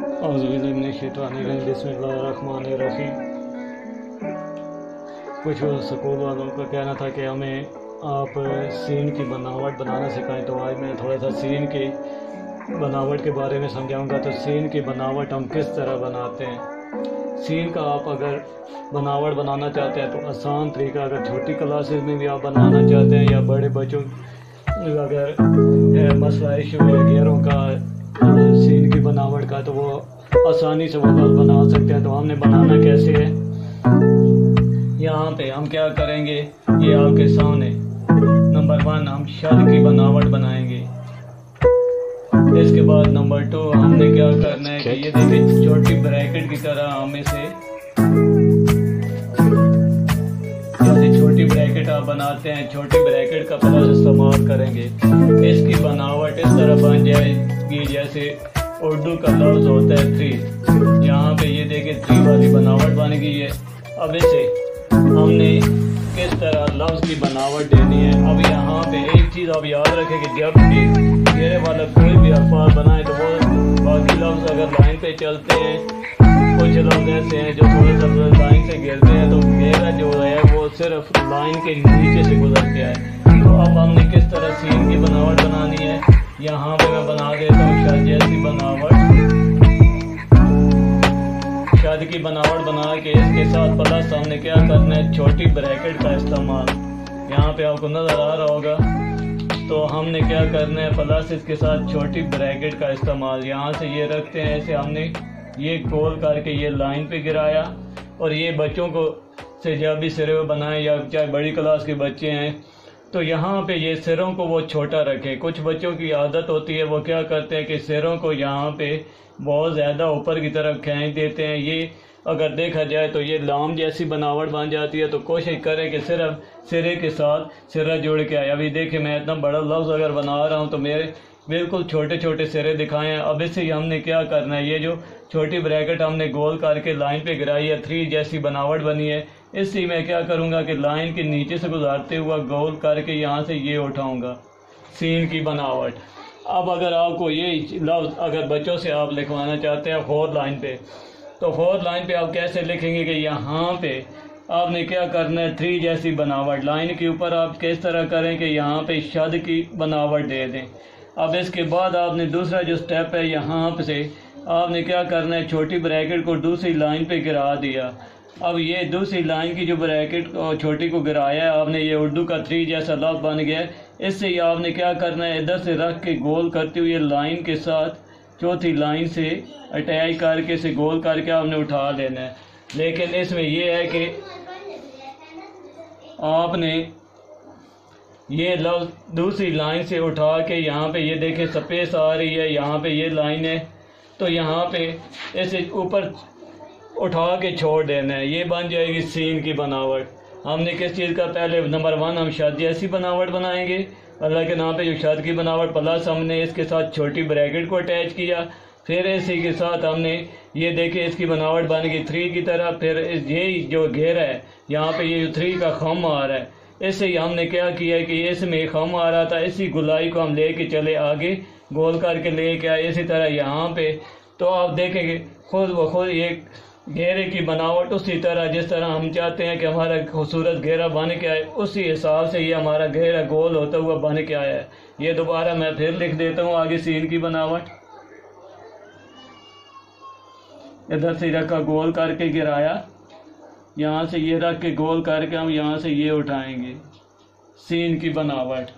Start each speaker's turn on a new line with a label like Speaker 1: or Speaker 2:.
Speaker 1: बिस्मिल्लाहिर्रहमानिर्रहीम। कुछ स्कूल वालों का कहना था कि हमें आप सीन की बनावट बनाना सिखाएं, तो आज मैं थोड़ा सा सीन की बनावट के बारे में समझाऊंगा। तो सीन की बनावट हम किस तरह बनाते हैं। सीन का आप अगर बनावट बनाना चाहते हैं तो आसान तरीका, अगर छोटी क्लासेस में भी आप बनाना चाहते हैं या बड़े बच्चों अगर मसला इशू है घेरों का सीन की बनावट का, तो वो आसानी से वो बना सकते हैं। तो हमने बनाना कैसे है, यहाँ पे हम क्या करेंगे, ये आपके सामने नंबर 1 हम शद की बनावट बनाएंगे। इसके बाद नंबर 2 हमने क्या करना है कि ये देखिए छोटी ब्रैकेट की तरह हम इसे छोटी ब्रैकेट आप बनाते हैं, छोटी ब्रैकेट का प्लस इस्तेमाल करेंगे। इसकी बनावट इस तरह बन जाएगी जैसे उर्दू का लफ्ज होता है 3। यहाँ पे ये देखिए 3 वाली बनावट बन गई है। अब इसे हमने किस तरह लफ्ज की बनावट देनी है। अब यहाँ पे एक चीज़ आप याद रखें कि जब भी घेरे वाला कोई भी अल्फाज बनाए तो वो बाकी लफ्ज अगर लाइन पे चलते हैं, कुछ लफ्ज ऐसे हैं जो थोड़ा सा लाइन से घेरते हैं, तो घेरा जो है वो सिर्फ लाइन के नीचे से गुजर गया है। तो अब हमने किस तरह सीन की बनावट बनानी है, यहाँ पे मैं बना देता हूँ शद जैसी बनावट। शद की बनावट बना के इसके साथ प्लस हमने क्या करना है, छोटी ब्रैकेट का इस्तेमाल। यहाँ पे आपको नज़र आ रहा होगा। तो हमने क्या करना है, प्लस इसके साथ छोटी ब्रैकेट का इस्तेमाल। यहाँ से ये रखते हैं, ऐसे हमने ये गोल करके ये लाइन पे गिराया। और ये बच्चों को से जब भी सिरे बनाए या चाहे बड़ी क्लास के बच्चे हैं, तो यहाँ पे ये सिरों को वो छोटा रखें। कुछ बच्चों की आदत होती है, वो क्या करते हैं कि सिरों को यहाँ पे बहुत ज़्यादा ऊपर की तरफ खींच देते हैं। ये अगर देखा जाए तो ये लाम जैसी बनावट बन जाती है। तो कोशिश करें कि सिर्फ सिरे के साथ सिरा जुड़ के आए। अभी देखिए मैं इतना बड़ा लफ्ज़ अगर बना रहा हूँ तो मेरे बिल्कुल छोटे छोटे सिरे दिखाए हैं। अब इससे हमने क्या करना है, ये जो छोटी ब्रैकेट हमने गोल करके लाइन पे गिराई है, 3 जैसी बनावट बनी है, इससे मैं क्या करूँगा कि लाइन के नीचे से गुजारते हुआ गोल करके यहाँ से ये उठाऊँगा सीन की बनावट। अब अगर आपको ये लफ्ज़ अगर बच्चों से आप लिखवाना चाहते हैं 4 लाइन पे, तो 4 लाइन पे आप कैसे लिखेंगे कि यहाँ पे आपने क्या करना है, 3 जैसी बनावट लाइन के ऊपर आप किस तरह करें कि यहाँ पे शद की बनावट दे दें। अब इसके बाद आपने दूसरा जो स्टेप है, यहाँ से आपने क्या करना है, छोटी ब्रैकेट को दूसरी लाइन पे गिरा दिया। अब ये दूसरी लाइन की जो ब्रैकेट छोटी को गिराया है आपने, ये उर्दू का 3 जैसा लफ्ज़ बन गया है। इससे ही आपने क्या करना है, इधर से रख के गोल करते हुए लाइन के साथ चौथी लाइन से अटैच करके इसे गोल करके आपने उठा लेना है। लेकिन इसमें यह है कि आपने ये लफ्ज़ दूसरी लाइन से उठा के यहाँ पे ये देखें स्पेस आ रही है, यहाँ पे ये लाइन है, तो यहाँ पे इसे ऊपर उठा के छोड़ देना है। ये बन जाएगी सीन की बनावट। हमने किस चीज़ का, पहले नंबर 1 हम शद जैसी बनावट बनाएंगे, अल्लाह के नाम पे जो शद की बनावट, प्लस हमने इसके साथ छोटी ब्रैकेट को अटैच किया। फिर इसी के साथ हमने ये देखिए इसकी बनावट बन गई 3 की तरह। फिर ये जो घेरा है यहाँ पे ये 3 का खम आ रहा है, इससे ही हमने क्या किया कि इसमें खम आ रहा था, इसी गुलाई को हम लेके चले आगे गोल करके लेके आए इसी तरह यहाँ पे। तो आप देखेंगे खुद ब खुद ये घेरे की बनावट उसी तरह जिस तरह हम चाहते हैं कि हमारा खूबसूरत घेरा बन के आए, उसी हिसाब से ये हमारा घेरा गोल होता हुआ बन के आया है। ये दोबारा मैं फिर लिख देता हूँ आगे सीन की बनावट। इधर से रखा गोल करके गिराया, यहाँ से ये रख के गोल करके हम यहाँ से ये उठाएंगे सीन की बनावट।